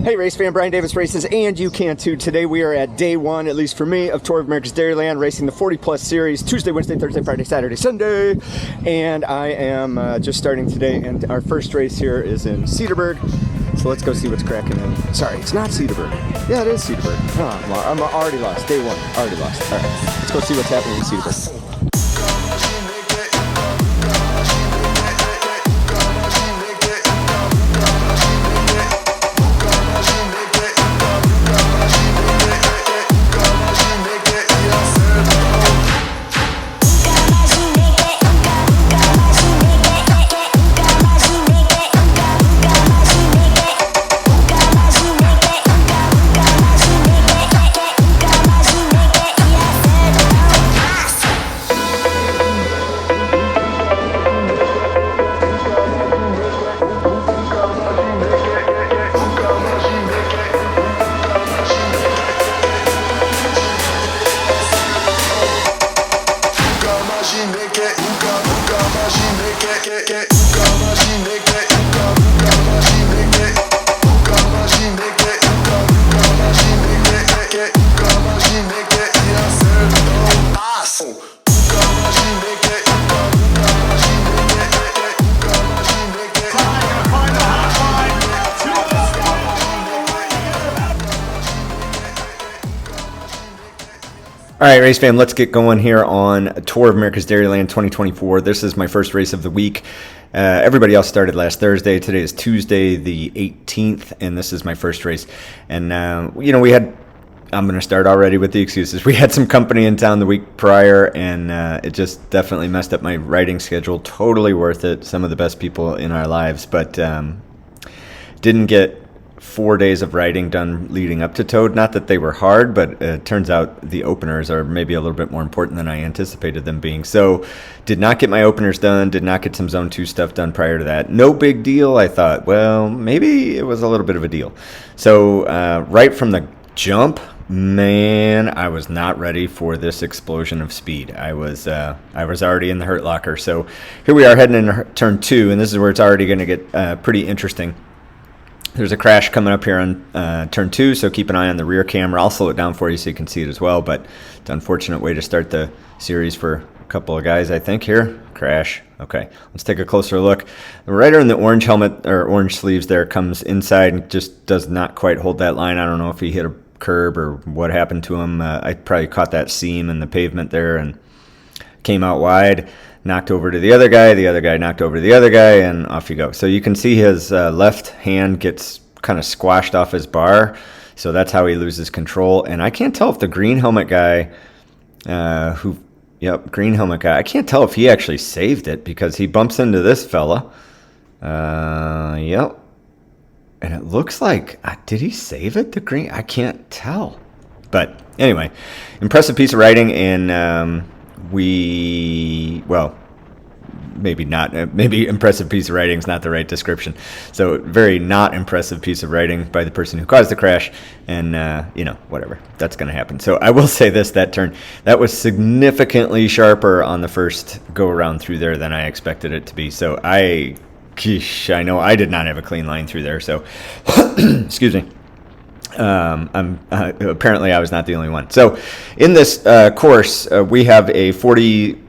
Hey race fan, Brian Davis races, and you can too. Today we are at day one, at least for me, of Tour of America's Dairyland, racing the 40 plus series, Tuesday, Wednesday, Thursday, Friday, Saturday, Sunday. And I am just starting today, and our first race here is in Cedarburg. So let's go see what's cracking in. Sorry, it's not Cedarburg. Yeah, it is Cedarburg. Oh, I'm already lost. Day one, already lost. All right, let's go see what's happening in Cedarburg. All right, race fam, let's get going here on Tour of America's Dairyland 2024. This is my first race of the week. Everybody else started last Thursday. Today is Tuesday, the 18th, and this is my first race. And, I'm going to start already with the excuses. We had some company in town the week prior, and it just definitely messed up my riding schedule. Totally worth it. Some of the best people in our lives, but didn't get 4 days of riding done leading up to Toad. Not that they were hard, but it turns out the openers are maybe a little bit more important than I anticipated them being. So did not get my openers done, did not get some Zone 2 stuff done prior to that. No big deal. I thought, well, maybe it was a little bit of a deal. So right from the jump, man, I was not ready for this explosion of speed. I was already in the hurt locker. So here we are heading into turn 2, and this is where it's already going to get pretty interesting. There's a crash coming up here on turn 2, so keep an eye on the rear camera. I'll slow it down for you so you can see it as well, but it's an unfortunate way to start the series for a couple of guys, I think. Here, crash. Okay, let's take a closer look. The rider in the orange helmet, or orange sleeves there, comes inside and just does not quite hold that line. I don't know if he hit a curb or what happened to him. I probably caught that seam in the pavement there and came out wide. Knocked over to the other guy knocked over to the other guy, and off you go. So you can see his left hand gets kind of squashed off his bar, so that's how he loses control. And I can't tell if the green helmet guy, green helmet guy, I can't tell if he actually saved it because he bumps into this fella. And it looks like, did he save it, the green? I can't tell. But anyway, impressive piece of riding, and maybe not. Maybe impressive piece of writing is not the right description. So very not impressive piece of writing by the person who caused the crash, and whatever. That's going to happen. So I will say this: that turn that was significantly sharper on the first go around through there than I expected it to be. So I know I did not have a clean line through there. So excuse me. Apparently I was not the only one. So in this course, we have a 40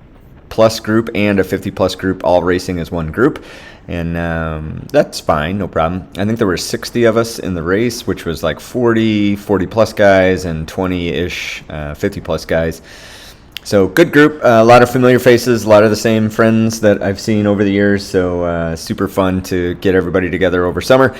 plus group and a 50 plus group all racing as one group, and that's fine, no problem. I think there were 60 of us in the race, which was like 40 plus guys and 20-ish 50 plus guys. So good group, a lot of familiar faces, a lot of the same friends that I've seen over the years, so super fun to get everybody together over summer.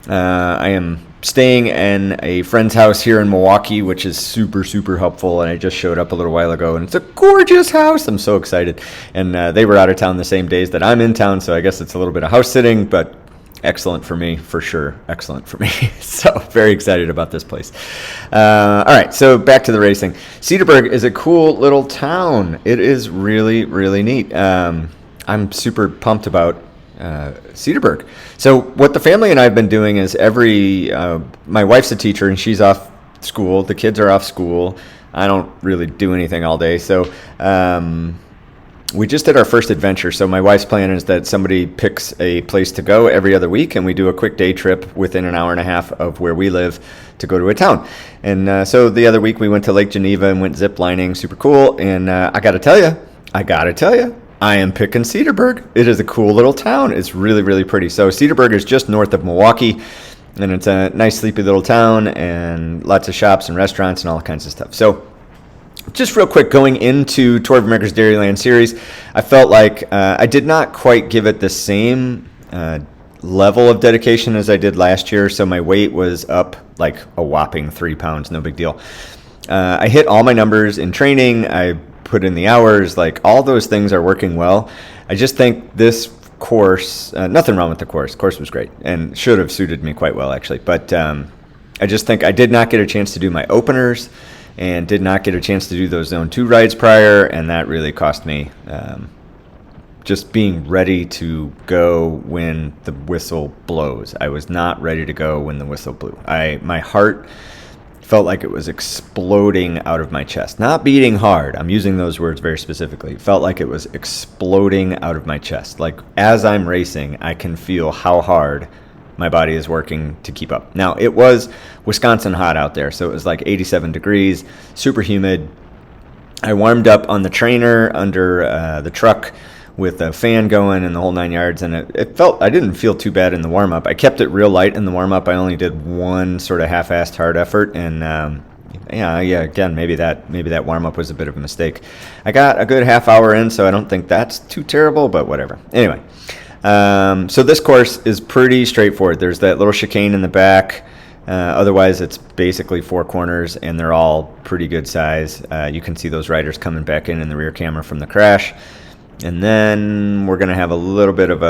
I am staying in a friend's house here in Milwaukee, which is super, super helpful, and I just showed up a little while ago, and it's a gorgeous house. I'm so excited, and they were out of town the same days that I'm in town, so I guess it's a little bit of house sitting, but excellent for me, for sure. Excellent for me. So very excited about this place. All right, so back to the racing. Cedarburg is a cool little town. It is really, really neat. I'm super pumped about Cedarburg. So what the family and I have been doing is my wife's a teacher and she's off school. The kids are off school. I don't really do anything all day. So we just did our first adventure. So my wife's plan is that somebody picks a place to go every other week, and we do a quick day trip within an hour and a half of where we live to go to a town. And so the other week we went to Lake Geneva and went zip lining, super cool. And I got to tell you, I am picking Cedarburg. It is a cool little town. It's really, really pretty. So Cedarburg is just north of Milwaukee, and it's a nice, sleepy little town, and lots of shops and restaurants and all kinds of stuff. So just real quick, going into Tour of America's Dairyland series, I felt like I did not quite give it the same level of dedication as I did last year. So my weight was up like a whopping 3 pounds, no big deal. I hit all my numbers in training. I put in the hours, like all those things are working well. I just think this course, nothing wrong with the course. The course was great and should have suited me quite well, actually. But I just think I did not get a chance to do my openers and did not get a chance to do those Zone 2 rides prior, and that really cost me just being ready to go when the whistle blows. I was not ready to go when the whistle blew. My heart felt like it was exploding out of my chest. Not beating hard. I'm using those words very specifically. It felt like it was exploding out of my chest. Like as I'm racing, I can feel how hard my body is working to keep up. Now, it was Wisconsin hot out there, so it was like 87 degrees, super humid. I warmed up on the trainer under the truck with a fan going and the whole 9 yards, and I didn't feel too bad in the warm-up. I kept it real light in the warm-up. I only did one sort of half-assed hard effort, and again, maybe that warm-up was a bit of a mistake. I got a good half hour in, so I don't think that's too terrible, but whatever. Anyway, so this course is pretty straightforward. There's that little chicane in the back. Otherwise, it's basically 4 corners, and they're all pretty good size. You can see those riders coming back in the rear camera from the crash. And then we're going to have a little bit of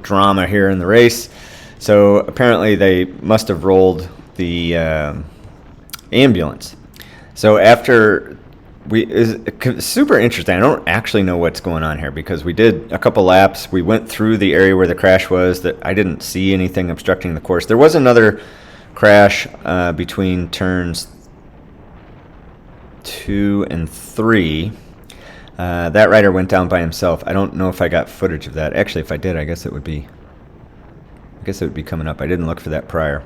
drama here in the race. So apparently they must have rolled the ambulance. So after it's super interesting. I don't actually know what's going on here because we did a couple laps. We went through the area where the crash was. That I didn't see anything obstructing the course. There was another crash between turns 2 and 3. That rider went down by himself. I don't know if I got footage of that. Actually, if I did, I guess it would be coming up. I didn't look for that prior.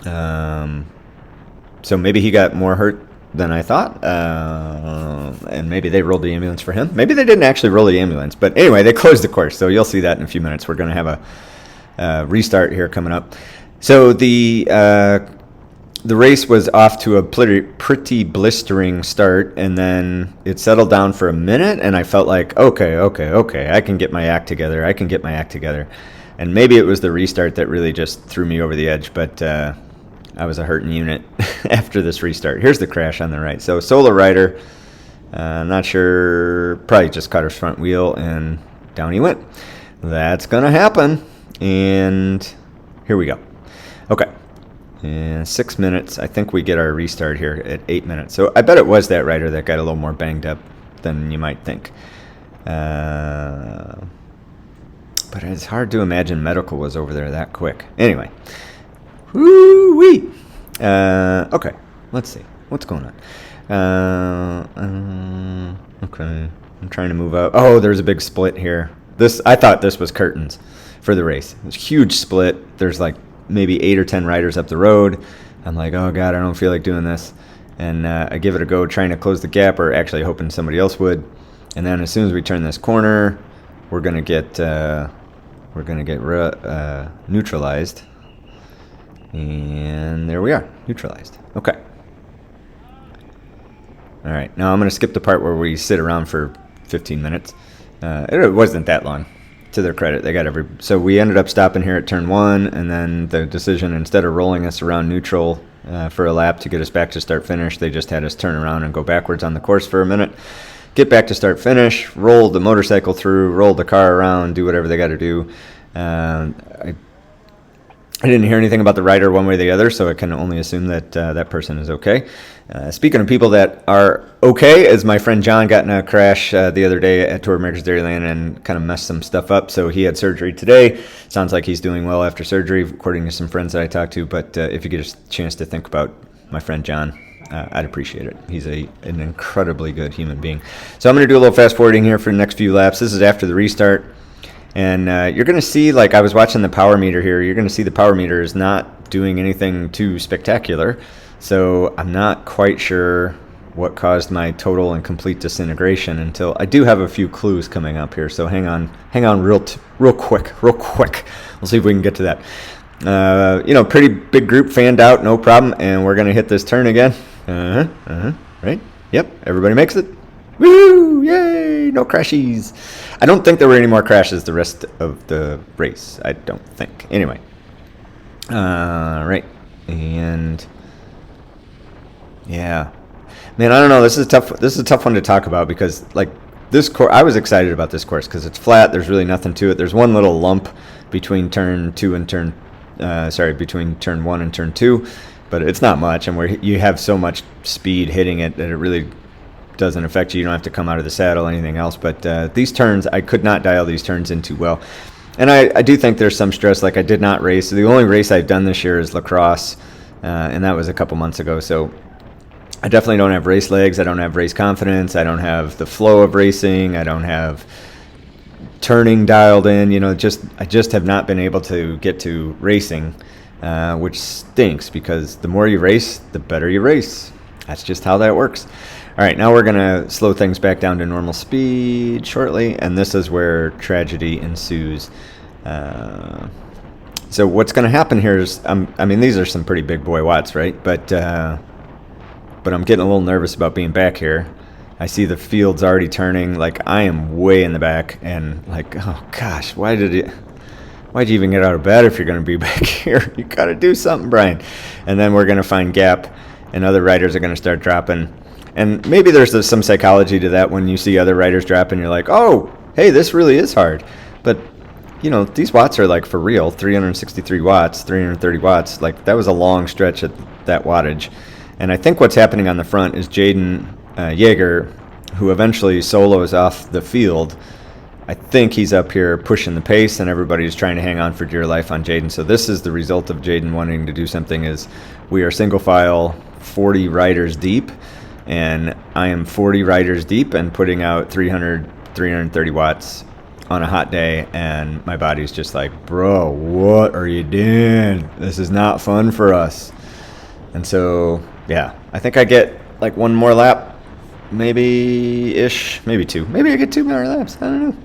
So maybe he got more hurt than I thought, and maybe they rolled the ambulance for him. Maybe they didn't actually roll the ambulance, but anyway, they closed the course, so you'll see that in a few minutes. We're going to have a restart here coming up. So the race was off to a pretty blistering start, and then it settled down for a minute, and I felt like, okay, I can get my act together. And maybe it was the restart that really just threw me over the edge, but I was a hurting unit after this restart. Here's the crash on the right. So solo rider, not sure, probably just caught his front wheel, and down he went. That's going to happen, and here we go. Okay. In 6 minutes, I think we get our restart here at 8 minutes. So I bet it was that rider that got a little more banged up than you might think. But it's hard to imagine medical was over there that quick. Anyway. Woo-wee! Okay, let's see. What's going on? Okay, I'm trying to move up. Oh, there's a big split here. I thought this was curtains for the race. It's a huge split. There's like maybe 8 or 10 riders up the road. I'm like, oh God, I don't feel like doing this. And I give it a go, trying to close the gap, or actually hoping somebody else would. And then as soon as we turn this corner, we're gonna get neutralized. And there we are, neutralized. Okay. All right, now I'm gonna skip the part where we sit around for 15 minutes. It wasn't that long. To their credit, they got so we ended up stopping here at turn 1, and then the decision, instead of rolling us around neutral for a lap to get us back to start finish, they just had us turn around and go backwards on the course for a minute, get back to start finish, roll the motorcycle through, roll the car around, do whatever they got to do. I didn't hear anything about the rider one way or the other, so I can only assume that that person is okay. Speaking of people that are okay, as my friend John got in a crash the other day at Tour of America's Dairyland and kind of messed some stuff up, so he had surgery today. Sounds like he's doing well after surgery, according to some friends that I talked to, but if you get a chance to think about my friend John, I'd appreciate it. He's an incredibly good human being. So I'm going to do a little fast forwarding here for the next few laps. This is after the restart. And you're going to see, like I was watching the power meter here, you're going to see the power meter is not doing anything too spectacular. So I'm not quite sure what caused my total and complete disintegration until I do have a few clues coming up here. So hang on real quick. We'll see if we can get to that. Pretty big group fanned out, no problem. And we're going to hit this turn again. Right? Yep, everybody makes it. Woo! Yay! No crashies. I don't think there were any more crashes the rest of the race. I don't think. Anyway. Right. And yeah. Man, I don't know. This is a tough one to talk about because like this course, I was excited about this course because it's flat. There's really nothing to it. There's one little lump between turn 1 and turn 2, but it's not much. And where you have so much speed hitting it that it really doesn't affect you. You don't have to come out of the saddle or anything else. But these turns, I could not dial these turns in too well. And I do think there's some stress. Like I did not race. The only race I've done this year is lacrosse, and that was a couple months ago. So I definitely don't have race legs. I don't have race confidence. I don't have the flow of racing. I don't have turning dialed in. I just have not been able to get to racing, which stinks because the more you race, the better you race. That's just how that works. All right, now we're going to slow things back down to normal speed shortly, and this is where tragedy ensues. So what's going to happen here is, these are some pretty big boy watts, right? But I'm getting a little nervous about being back here. I see the field's already turning. Like, I am way in the back, and like, oh gosh, why'd you even get out of bed if you're going to be back here? You got to do something, Brian. And then we're going to find gap, and other riders are going to start dropping. And maybe there's some psychology to that when you see other riders drop and you're like, oh, hey, this really is hard. But, these watts are like for real, 363 watts, 330 watts. Like that was a long stretch at that wattage. And I think what's happening on the front is Jaden Yeager, who eventually solos off the field. I think he's up here pushing the pace and everybody's trying to hang on for dear life on Jaden. So this is the result of Jaden wanting to do something is we are single file 40 riders deep. And I am 40 riders deep and putting out 330 watts on a hot day, and my body's just like, bro, what are you doing? This is not fun for us. And so, yeah, I think I get like one more lap, maybe 2. Maybe I get 2 more laps. I don't know.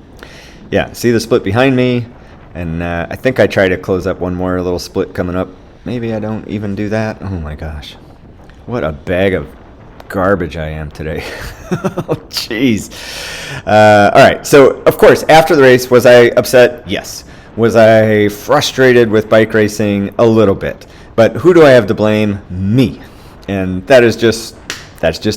Yeah, see the split behind me, and I think I try to close up one more little split coming up. Maybe I don't even do that. Oh my gosh, what a bag of garbage I am today. Oh, jeez. All right. So, of course, after the race, was I upset? Yes. Was I frustrated with bike racing? A little bit. But who do I have to blame? Me. And that's just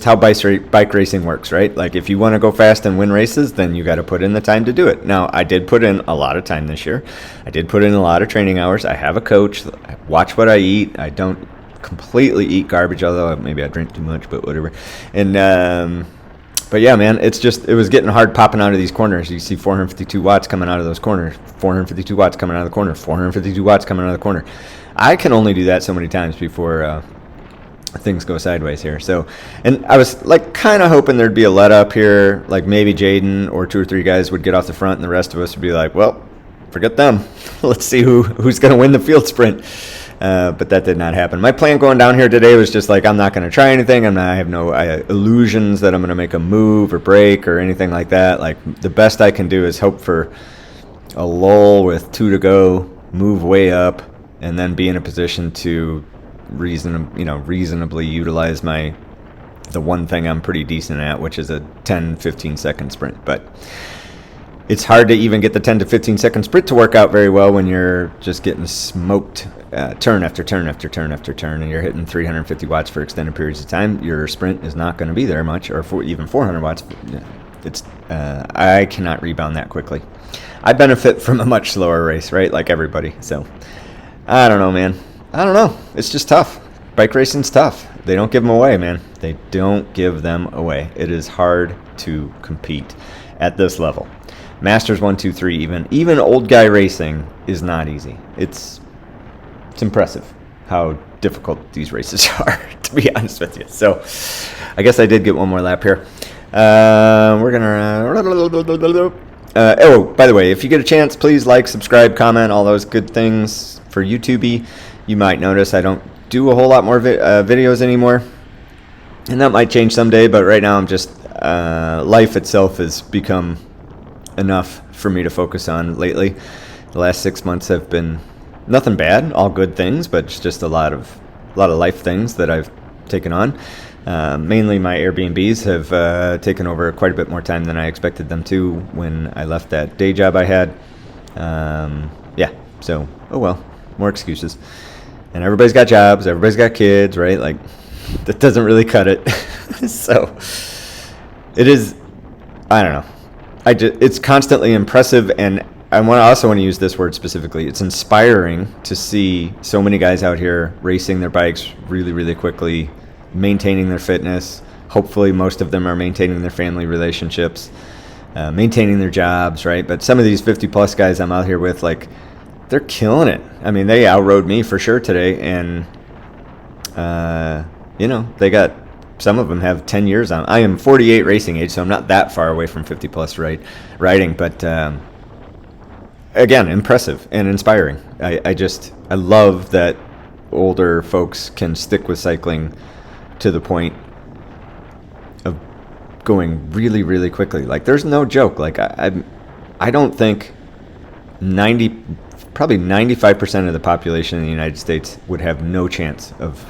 how bike racing works, right? Like, if you want to go fast and win races, then you got to put in the time to do it. Now, I did put in a lot of time this year. I did put in a lot of training hours. I have a coach. I watch what I eat. I don't completely eat garbage, although maybe I drink too much, but whatever. And but yeah, man, it was getting hard popping out of these corners. You see 452 watts coming out of those corners, 452 watts coming out of the corner, 452 watts coming out of the corner. I can only do that so many times before things go sideways here. So, and I was like kind of hoping there'd be a let up here, like maybe Jaden or 2 or 3 guys would get off the front and the rest of us would be like, well, forget them. Let's see who's going to win the field sprint. But that did not happen. My plan going down here today was just like, I'm not going to try anything. I have no illusions that I'm going to make a move or break or anything like that. Like, the best I can do is hope for a lull with 2 to go, move way up, and then be in a position to reasonably utilize the one thing I'm pretty decent at, which is a 10-15 second sprint. But it's hard to even get the 10 to 15 second sprint to work out very well when you're just getting smoked turn after turn after turn after turn, and you're hitting 350 watts for extended periods of time. Your sprint is not going to be there much, or even 400 watts. I cannot rebound that quickly. I benefit from a much slower race, right? Like everybody. So I don't know, man. I don't know. It's just tough. Bike racing's tough. They don't give them away, man. They don't give them away. It is hard to compete at this level. Masters 1, 2, 3, even old guy racing is not easy. It's impressive how difficult these races are, to be honest with you. So I guess I did get one more lap here. We're gonna. Oh, by the way, if you get a chance, please like, subscribe, comment, all those good things for YouTube. You might notice I don't do a whole lot more videos anymore, and that might change someday. But right now, I'm just life itself has become enough for me to focus on lately. The last 6 months have been nothing bad, all good things, but it's just a lot of life things that I've taken on. Mainly my Airbnbs have taken over quite a bit more time than I expected them to when I left that day job I had. So, oh well, more excuses. And everybody's got jobs, everybody's got kids, right? Like, that doesn't really cut it. So, it is, I don't know. It's constantly impressive, and I also want to use this word specifically. It's inspiring to see so many guys out here racing their bikes really, really quickly, maintaining their fitness. Hopefully most of them are maintaining their family relationships, maintaining their jobs, right? But some of these 50-plus guys I'm out here with, like, they're killing it. I mean, they outrode me for sure today, and, they got, some of them have 10 years on. I am 48 racing age, so I'm not that far away from 50-plus riding, but again, impressive and inspiring. I love that older folks can stick with cycling to the point of going really, really quickly. Like, there's no joke. Like, I don't think probably 95% of the population in the United States would have no chance of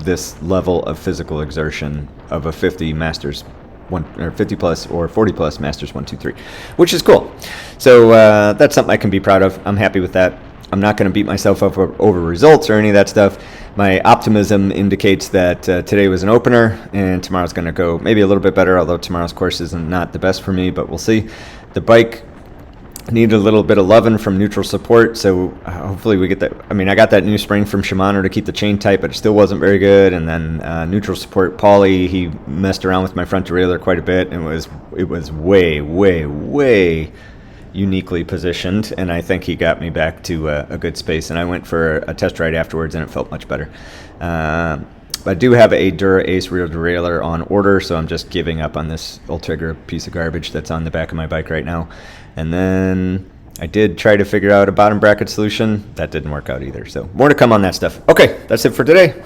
this level of physical exertion of a 50 Masters 1 or 50 plus or 40 plus Masters 1, 2, 3, which is cool. So that's something I can be proud of. I'm happy with that. I'm not going to beat myself up over results or any of that stuff. My optimism indicates that today was an opener and tomorrow's going to go maybe a little bit better, although tomorrow's course is not the best for me, but we'll see. The bike needed a little bit of loving from neutral support, so hopefully we get that. I mean, I got that new spring from Shimano to keep the chain tight, but it still wasn't very good. And then neutral support, Paulie, he messed around with my front derailleur quite a bit, and it was way, way, way uniquely positioned, and I think he got me back to a good space. And I went for a test ride afterwards, and it felt much better. I do have a Dura Ace rear derailleur on order, so I'm just giving up on this Ultegra piece of garbage that's on the back of my bike right now. And then I did try to figure out a bottom bracket solution. That didn't work out either. So more to come on that stuff. Okay, that's it for today.